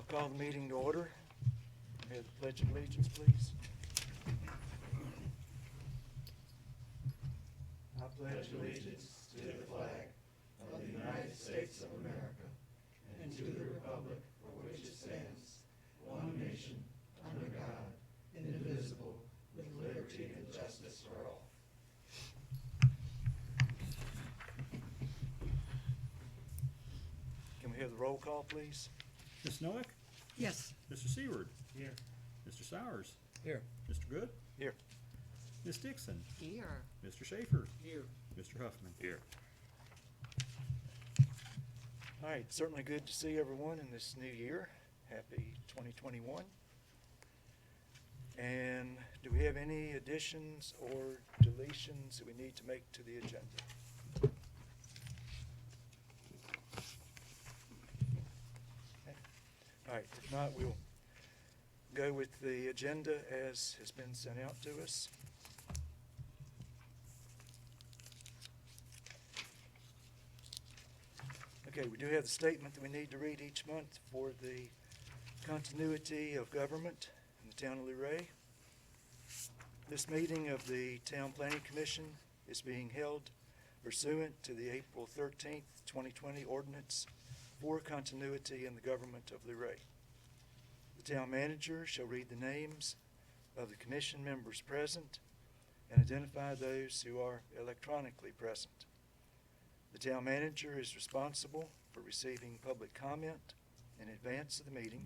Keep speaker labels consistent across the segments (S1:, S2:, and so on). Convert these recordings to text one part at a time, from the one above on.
S1: Call the meeting to order. May the Pledge of Allegiance, please. I pledge allegiance to the flag of the United States of America and to the republic for which it stands, one nation, under God, indivisible, with liberty and justice for all. Can we have the roll call, please?
S2: Ms. Noack?
S3: Yes.
S2: Mr. Seward? Here. Mr. Sowers?
S3: Here.
S2: Mr. Good?
S1: Here.
S2: Ms. Dixon?
S3: Here.
S2: Mr. Schaefer?
S3: Here.
S2: Mr. Huffman? Here.
S1: All right, certainly good to see everyone in this new year. Happy 2021. And do we have any additions or deletions that we need to make to the agenda? Okay. All right, if not, we'll go with the agenda as has been sent out to us. Okay, we do have the statement that we need to read each month for the continuity of government in the town of Luray. This meeting of the Town Planning Commission is being held pursuant to the April 13th, 2020 ordinance for continuity in the government of Luray. The town manager shall read the names of the commission members present and identify those who are electronically present. The town manager is responsible for receiving public comment in advance of the meeting,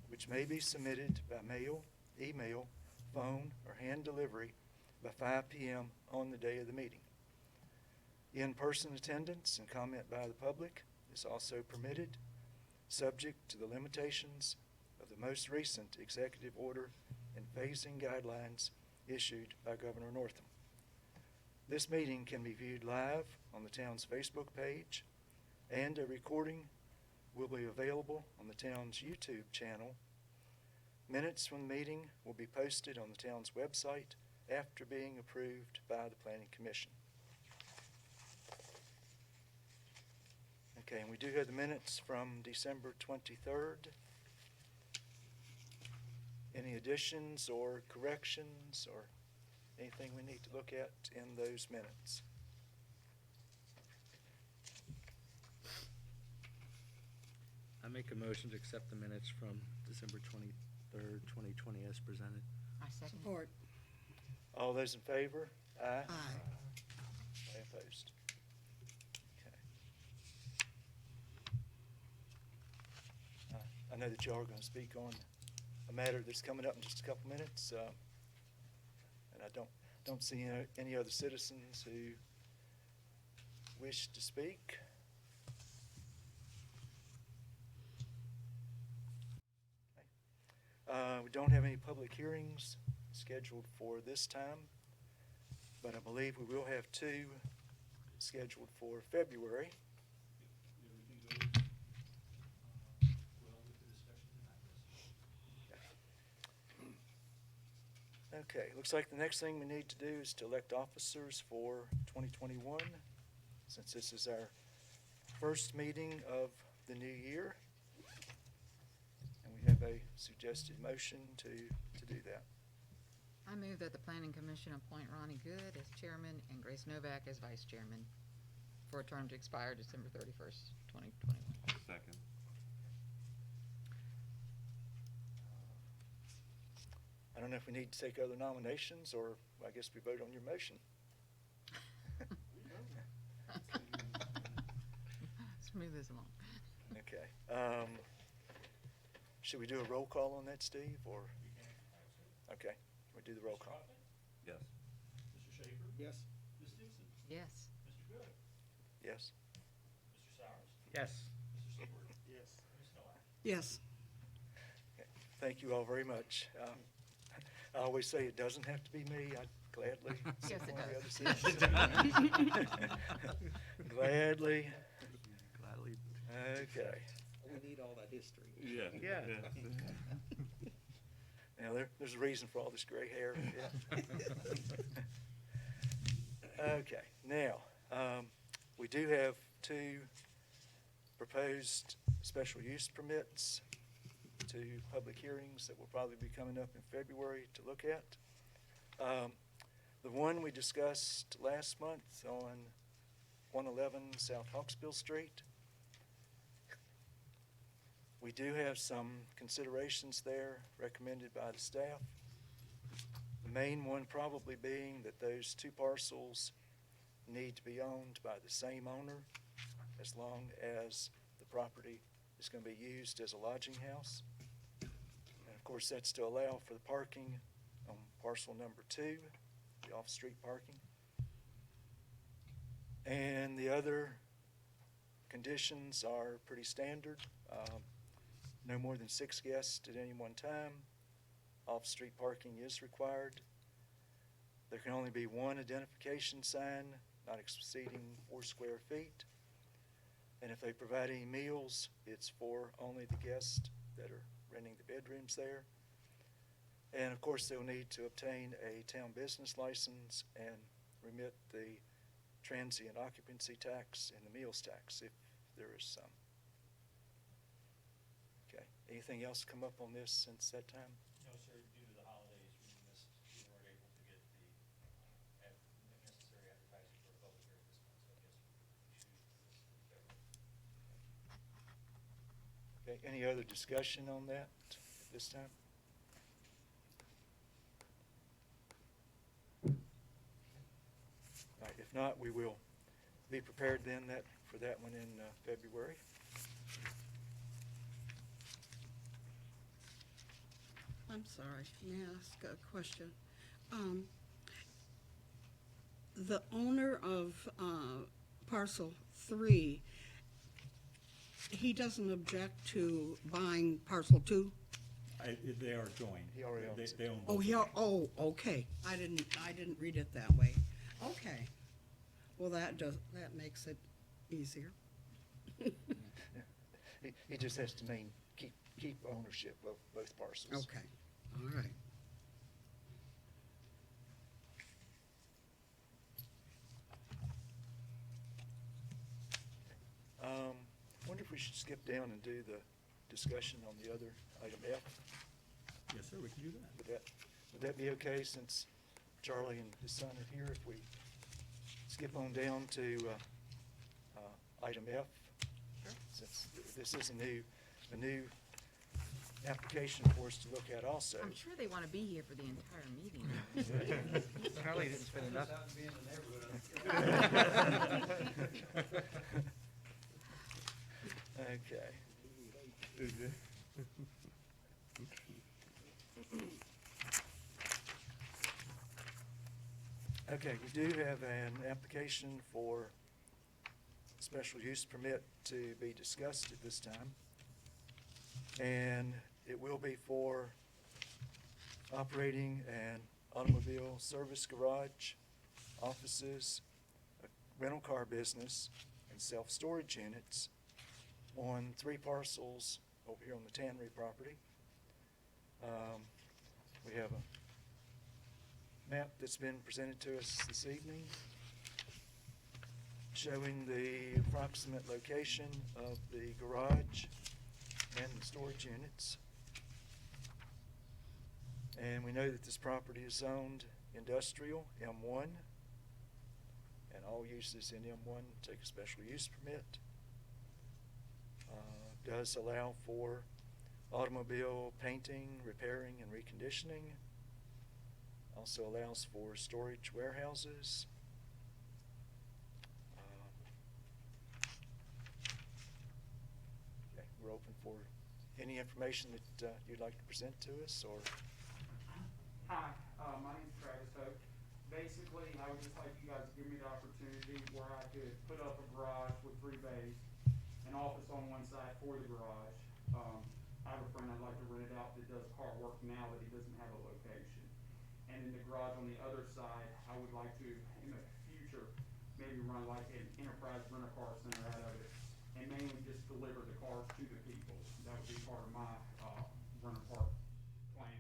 S1: which may be submitted by mail, email, phone, or hand delivery by 5 p.m. on the day of the meeting. In-person attendance and comment by the public is also permitted, subject to the limitations of the most recent executive order and phasing guidelines issued by Governor Northam. This meeting can be viewed live on the town's Facebook page, and a recording will be available on the town's YouTube channel. Minutes from the meeting will be posted on the town's website after being approved by the Planning Commission. Okay, and we do have the minutes from December 23rd. Any additions or corrections or anything we need to look at in those minutes?
S4: I make a motion to accept the minutes from December 23rd, 2020 as presented.
S3: I support.
S1: All those in favor? Aye.
S3: Aye.
S1: Any opposed? Okay. I know that y'all are going to speak on a matter that's coming up in just a couple minutes, and I don't see any other citizens who wish to speak. We don't have any public hearings scheduled for this time, but I believe we will have two scheduled for February. Okay, looks like the next thing we need to do is to elect officers for 2021, since this is our first meeting of the new year. And we have a suggested motion to do that.
S5: I move that the Planning Commission appoint Ronnie Good as chairman and Grace Novak as vice chairman for a term to expire December 31st, 2021.
S6: Second.
S1: I don't know if we need to take other nominations, or I guess we vote on your motion.
S5: Smooth this along.
S1: Okay. Should we do a roll call on that, Steve, or? Okay, we do the roll call.
S6: Yes.
S2: Mr. Schaefer? Yes. Ms. Dixon?
S5: Yes.
S2: Mr. Good?
S1: Yes.
S2: Mr. Sowers?
S4: Yes.
S2: Mr. Seward? Yes. Ms. Noack?
S3: Yes.
S1: Okay. Thank you all very much. I always say it doesn't have to be me. I'd gladly sit
S5: Yes, it
S1: one of the other
S5: does.
S1: citizens. Gladly.
S4: Gladly.
S1: Okay.
S3: We need all that history.
S6: Yeah.
S4: Yeah.
S1: Now, there's a reason for all this gray hair. Yeah. Okay. Now, we do have two proposed special use permits two public hearings that will probably be coming up in February to look at. The one we discussed last month on 111 South Hawksbill Street. We do have some considerations there recommended by the staff. The main one probably being that those two parcels need to be owned by the same owner as long as the property is going to be used as a lodging house. And of course, that's to allow for the parking on parcel number 2, the off-street parking. And the other conditions are pretty standard. No more than 6 guests at any one time. Off-street parking is required. There can only be one identification sign, not exceeding 4 square feet. And if they provide any meals, it's for only the guests that are renting the bedrooms there. And of course, they'll need to obtain a town business license and remit the transient occupancy tax and the meals tax if there is some. Okay, anything else come up on this since that time?
S2: No, sir, due to the holidays, we weren't able to get the necessary advertising for a public hearing this month, so I guess we should in February.
S1: Okay, any other discussion on that at this time? All right, if not, we will be prepared then for that one in February.
S3: I'm sorry, may I ask a question? The owner of parcel 3, he doesn't object to buying parcel 2?
S6: They are joined.
S1: He already owns it.
S6: They own
S3: Oh,
S6: both.
S3: oh, okay. I didn't read it that way. Okay. Well, that makes it easier.
S1: He just has to keep ownership of both parcels.
S3: Okay, all right.
S1: Wonder if we should skip down and do the discussion on the other item F.
S6: Yes, sir, we can do that.
S1: Would that be okay since Charlie and his son are here if we skip on down to item F?
S5: Sure.
S1: Since this is a new application for us to look at also.
S5: I'm sure they want to be here for the entire meeting.
S4: Charlie didn't spend enough.
S1: Okay. Okay, we do have an application for special use permit to be discussed at this time. And it will be for operating an automobile service garage, offices, a rental car business, and self-storage units on 3 parcels over here on the Tannery property. We have a map that's been presented to us this evening showing the approximate location of the garage and the storage units. And we know that this property is zoned industrial, M1, and all uses in M1 take a special use permit. Does allow for automobile painting, repairing, and reconditioning. Also allows for storage warehouses. Okay, we're open for any information that you'd like to present to us, or
S7: Hi, my name's Travis Hope. Basically, I would just like you guys to give me the opportunity where I could put up a garage with 3 bays, an office on one side for the garage. I have a friend I'd like to rent it out that does car work now, but he doesn't have a location. And in the garage on the other side, I would like to, in the future, maybe run like an enterprise rent-a-car center out of it, and mainly just deliver the cars to the people. That would be part of my rent-a-car plan,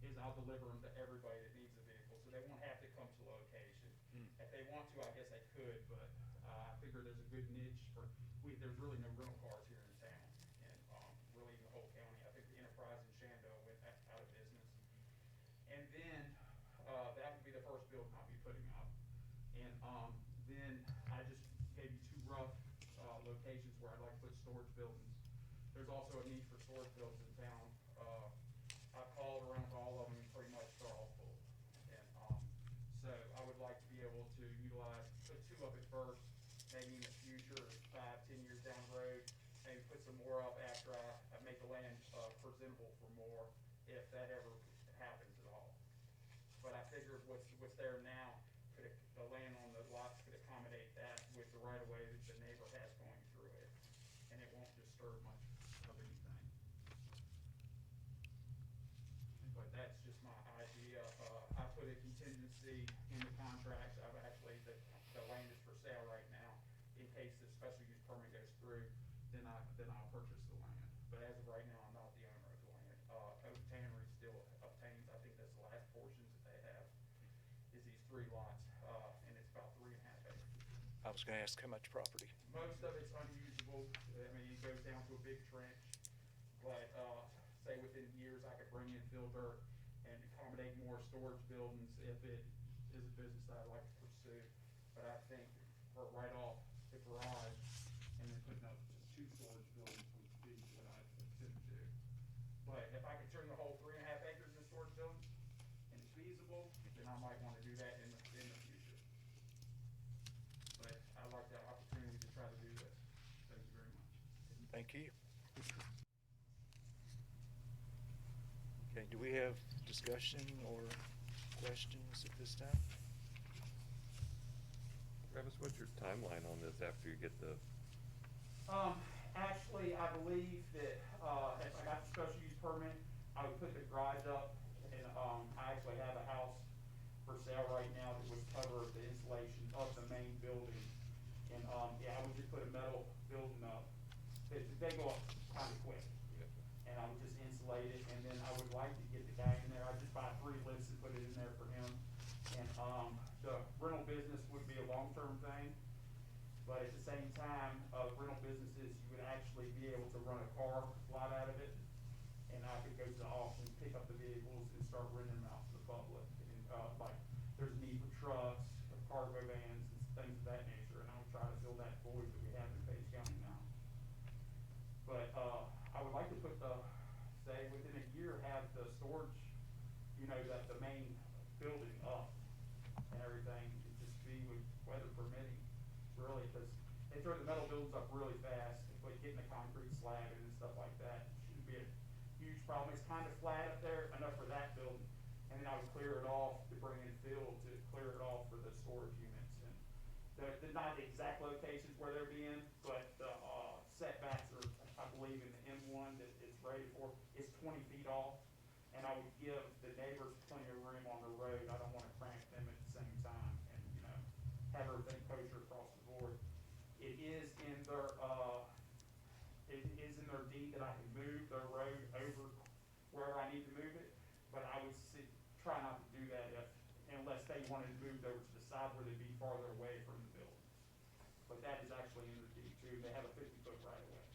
S7: is I'll deliver them to everybody that needs a vehicle, so they won't have to come to a location. If they want to, I guess they could, but I figure there's a good niche for, there's really no rental cars here in town, and really in the whole county. I think the enterprise And, then I just gave you two rough, locations where I'd like to put storage buildings. There's also a need for storage buildings in town. I called around to all of them, and pretty much they're all full. And, so I would like to be able to utilize, put two up at first, maybe in the future, 5, 10 years down the road, maybe put some more up after I make the land, presentable for more, if that ever happens at all. But I figured what's there now, the land on the lots could accommodate that with the right of way that the neighbor has going through it, and it won't disturb much of anything. But that's just my idea. I put a contingency in the contract. I've actually, the land is for sale right now. In case the special use permit goes through, then I'll purchase the land. But as of right now, I'm not the owner of the land. Oak Tannery still obtains, I think that's the last portions that they have, is these 3 lots, and it's about 3.5 acres.
S1: I was gonna ask how much property.
S7: Most of it's unusable. I mean, it goes down to a big trench. But, say within years, I could bring in fill dirt and accommodate more storage buildings if it is a business that I'd like to pursue. But I think for right off the garage and then putting up 2 storage buildings would be what I intend to do. But if I could turn the whole 3.5 acres into storage buildings and it's feasible, then I might wanna do that in the future. But I like the opportunity to try to do this. Thank you very much.
S1: Thank you. Okay, do we have discussion or questions at this time?
S8: Travis, what's your timeline on this after you get the,
S7: Actually, I believe that, if I got the special use permit, I would put the garage up, and, I actually have a house for sale right now that would cover the insulation of the main building. And, yeah, I would just put a metal building up. They go up kinda quick. And I would just insulate it, and then I would like to get the guy in there. I'd just buy 3 lifts and put it in there for him. And, the rental business would be a long-term thing. But at the same time, rental businesses, you would actually be able to run a car lot out of it. And I could go to the auction, pick up the vehicles and start renting them out to the public. And, like, there's a need for trucks, cargo vans, and things of that nature. And I would try to fill that void that we have in Page County now. But, I would like to put say within a year, have the storage, that the main building up and everything, it'd just be with weather permitting, really, because they throw the metal buildings up really fast, but getting a concrete slab in and stuff like that shouldn't be a huge problem. It's kind of flat up there, enough for that building, and then I would clear it off to bring in fill to clear it off for the storage units. And they're not the exact locations where they're being, but the setbacks are, I believe, in the M1 that it's rated for, is 20 feet off. And I would give the neighbors plenty of room on the road. I don't want to cramp them at the same time and, have everything kosher across the board. It is in their, deed that I can move their road over wherever I need to move it. But I would try not to do that unless they wanted to move it over to the side where they'd be farther away from the buildings. But that is actually in their deed too. They have a 50-foot right of way.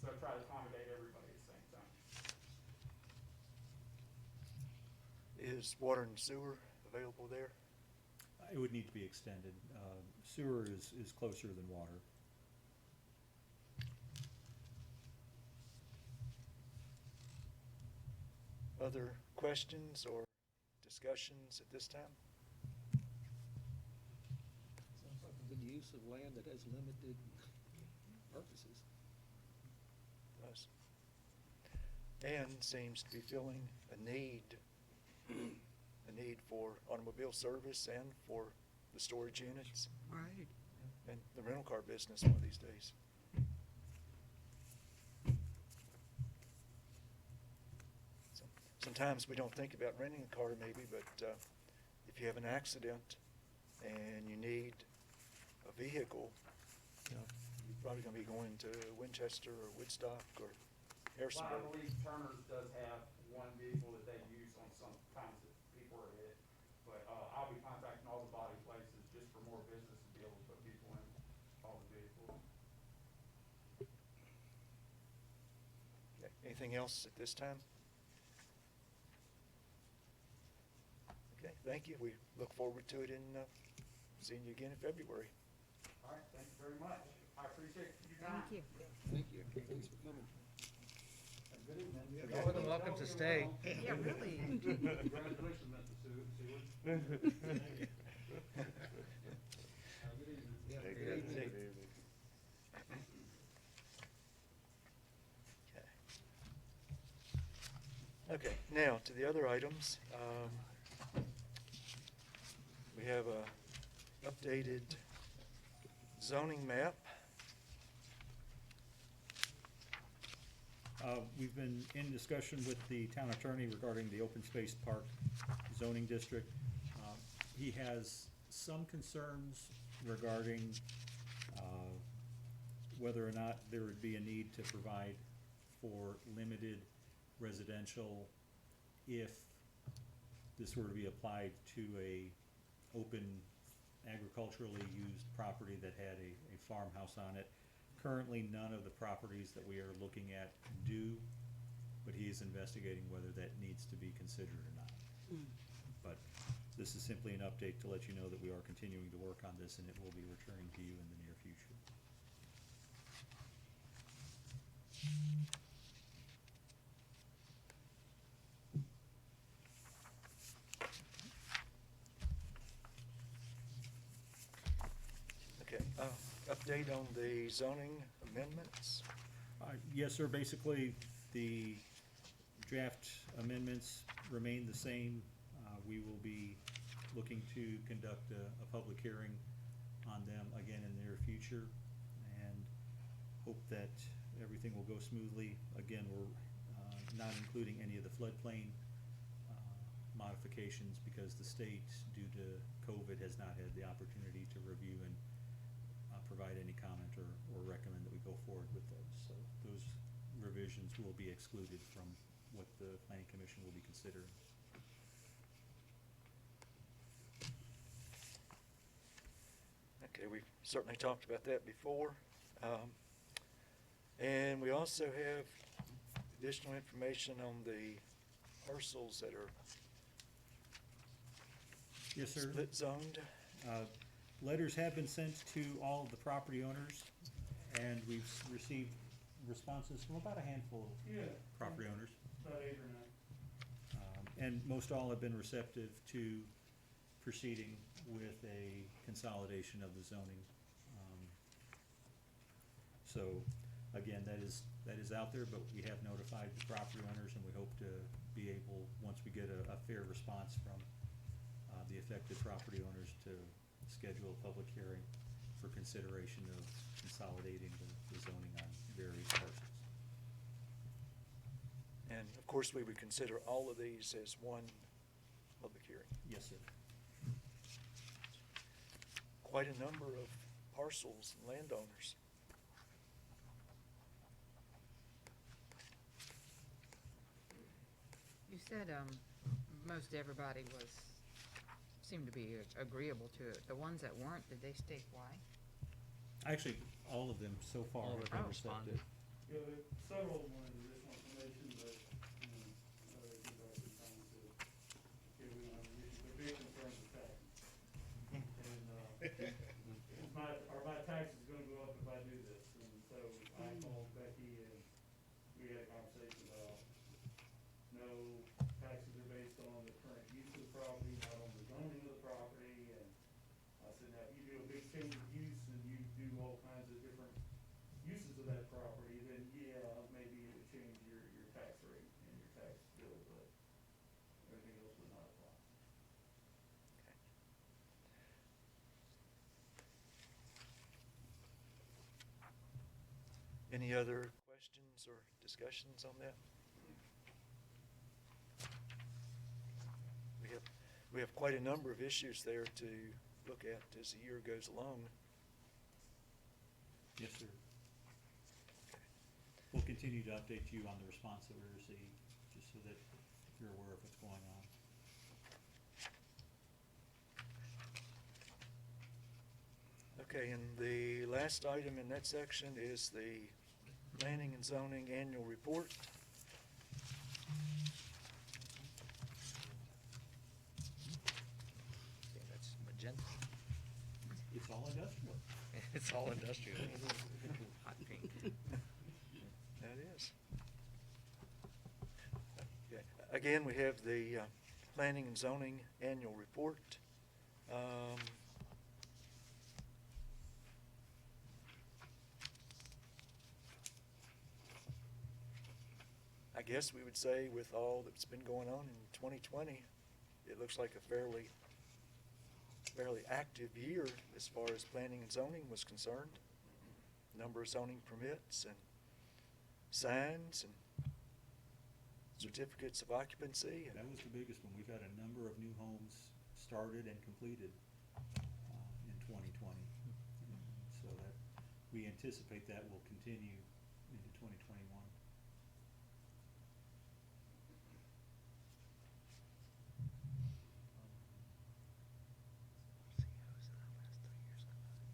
S7: So I try to accommodate everybody at the same time.
S1: Is water and sewer available there?
S6: It would need to be extended. Sewer is closer than water.
S1: Other questions or discussions at this time?
S9: Sounds like a good use of land that has limited purposes.
S1: Does. And seems to be filling a need for automobile service and for the storage units
S3: Right.
S1: and the rental car business one of these days. Sometimes we don't think about renting a car maybe, but if you have an accident and you need a vehicle, you're probably gonna be going to Winchester or Woodstock or
S7: Well, I
S1: Harrisonburg.
S7: believe Turner's does have one vehicle that they use on some times that people are hit. But, I'll be contacting all the body places just for more business to be able to put people in all the vehicles.
S1: Okay. Anything else at this time? Okay, thank you. We look forward to it in seeing you again in February.
S7: All right, thank you very much. I appreciate your time.
S5: Thank you.
S9: Thank you. Thanks for coming.
S7: Have a good evening.
S4: You're more than welcome to stay.
S5: Yeah, really.
S7: Congratulations, Mr. Seward. Have a good evening.
S9: Yeah,
S8: Take
S9: good
S8: care.
S9: evening.
S8: Good evening.
S1: Okay, now to the other items. We have a updated zoning map.
S6: We've been in discussion with the town attorney regarding the open space park zoning district. He has some concerns regarding whether or not there would be a need to provide for limited residential if this were to be applied to a open agriculturally used property that had a farmhouse on it. Currently, none of the properties that we are looking at do, but he is investigating whether that needs to be considered or not. But this is simply an update to let you know that we are continuing to work on this, and it will be returning to you in the near future.
S1: Okay, update on the zoning amendments.
S6: Yes, sir. Basically, the draft amendments remain the same. We will be looking to conduct a public hearing on them again in the near future and hope that everything will go smoothly. Again, we're not including any of the floodplain modifications because the state, due to COVID, has not had the opportunity to review and provide any comment or recommend that we go forward with those. So those revisions will be excluded from what the planning commission will be considering.
S1: Okay, we've certainly talked about that before. And we also have additional information on the parcels that are
S6: Yes, sir.
S1: split zoned.
S6: Letters have been sent to all of the property owners, and we've received responses from about a handful
S7: Yeah.
S6: of property owners.
S7: About 8 or 9.
S6: And most all have been receptive to proceeding with a consolidation of the zoning. So, again, that is out there, but we have notified the property owners, and we hope to be able, once we get a fair response from the affected property owners, to schedule a public hearing for consideration of consolidating the zoning on various parcels.
S1: And of course, we would consider all of these as one public hearing.
S6: Yes, sir.
S1: Quite a number of parcels and landowners.
S5: You said, most everybody seemed to be agreeable to it. The ones that weren't, did they state why?
S6: Actually, all of them so far
S4: All
S6: have
S4: of
S6: been
S4: them
S6: receptive.
S4: responded.
S7: Yeah, several of them wanted additional information, but, they came back and kind of said, okay, we don't have an issue. Their big concern is taxes. And, my tax is gonna go up if I do this, and so I called Becky and we had a conversation about no taxes are based on the current use of the property, not on the zoning of the property, and I said, now, if you do a big change of use and you do all kinds of different uses of that property, then yeah, maybe it would change your tax rate and your tax bill, but everything else would not apply.
S1: Any other questions or discussions on that? We have quite a number of issues there to look at as the year goes along.
S6: Yes, sir. We'll continue to update you on the response that we receive, just so that you're aware of what's going on.
S1: Okay, and the last item in that section is the Planning and Zoning Annual Report.
S4: Okay, that's magenta.
S6: all industrial.
S4: It's all industrial. Hot pink.
S1: That is. Okay. Again, we have the Planning and Zoning Annual Report. I guess we would say with all that's been going on in 2020, it looks like a fairly active year as far as planning and zoning was concerned. Number of zoning permits and signs and certificates of occupancy.
S6: That was the biggest one. We've had a number of new homes started and completed in 2020. So that, we anticipate that will continue into 2021.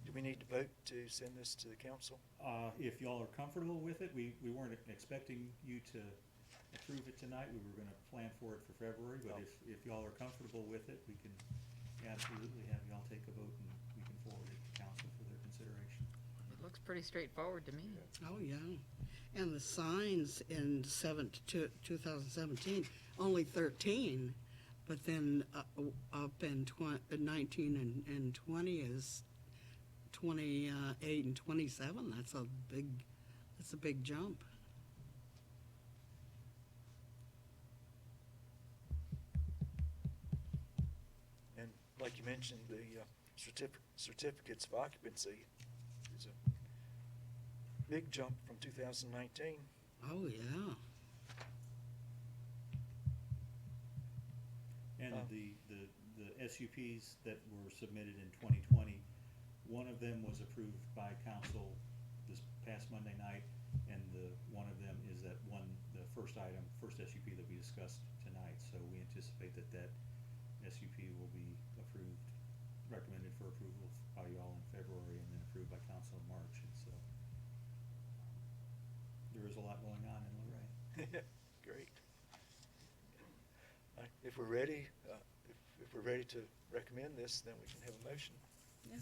S1: Do we need to vote to send this to the council?
S6: If y'all are comfortable with it, we weren't expecting you to approve it tonight. We were gonna plan for it for February, but if y'all are comfortable with it, we can absolutely have y'all take a vote and we can forward it to council for their consideration.
S5: It looks pretty straightforward to me.
S3: Oh, yeah. And the signs in 2017, only 13, but then up in 19 and 20 is 28 and 27. That's a big jump.
S1: And like you mentioned, the certificates of occupancy is a big jump from 2019.
S3: Oh, yeah.
S6: And
S1: Oh.
S6: the SUPs that were submitted in 2020, one of them was approved by council this past Monday night, and one of them is the first SUP that we discussed tonight. So we anticipate that SUP will be approved, recommended for approval by y'all in February, and then approved by council in March. And so there is a lot going on in Luray.
S1: Great. If we're ready, if we're ready to recommend this, then we can have a motion.
S3: Yeah.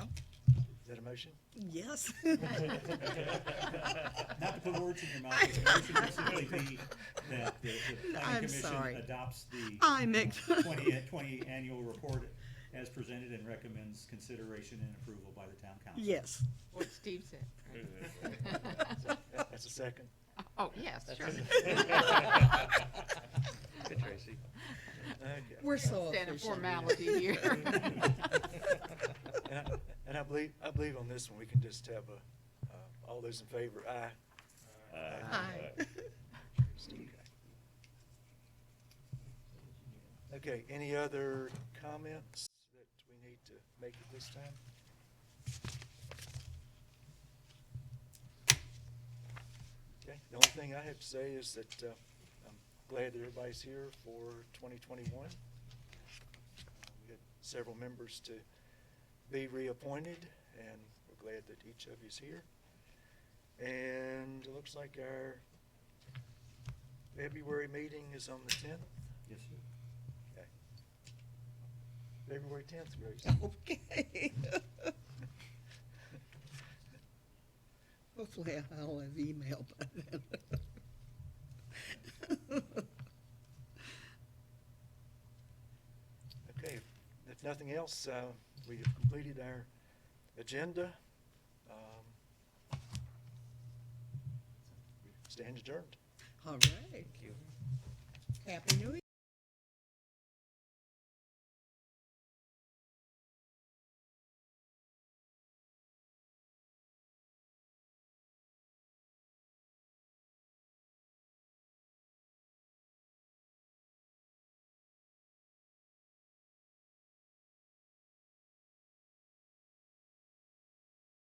S1: Is that a motion?
S3: Yes.
S6: Not to put words in your mouth, but the motion will simply be that the planning
S3: I'm
S6: commission
S3: sorry.
S6: adopts the
S3: I make.
S6: 2020 annual report as presented and recommends consideration and approval by the town council.
S3: Yes.
S5: What Steve said.
S1: That's a second.
S5: Oh, yes, sure.
S4: Good, Tracy.
S1: Okay.
S3: We're so
S5: Standard
S3: efficient.
S5: formality here.
S1: And I believe on this one, we can just have all those in favor, aye.
S5: Aye.
S1: Okay, any other comments that we need to make at this time? Okay, the only thing I have to say is that I'm glad that everybody's here for 2021. We had several members to be reappointed, and we're glad that each of you is here. And it looks like our February meeting is on the 10th.
S6: Yes, sir.
S1: Okay. February 10th, Grace.
S3: Okay. Hopefully I'll have email by then.
S1: Okay, if nothing else, we have completed our agenda. We stand adjourned.
S3: All right.
S4: Thank you.
S3: Happy New Year.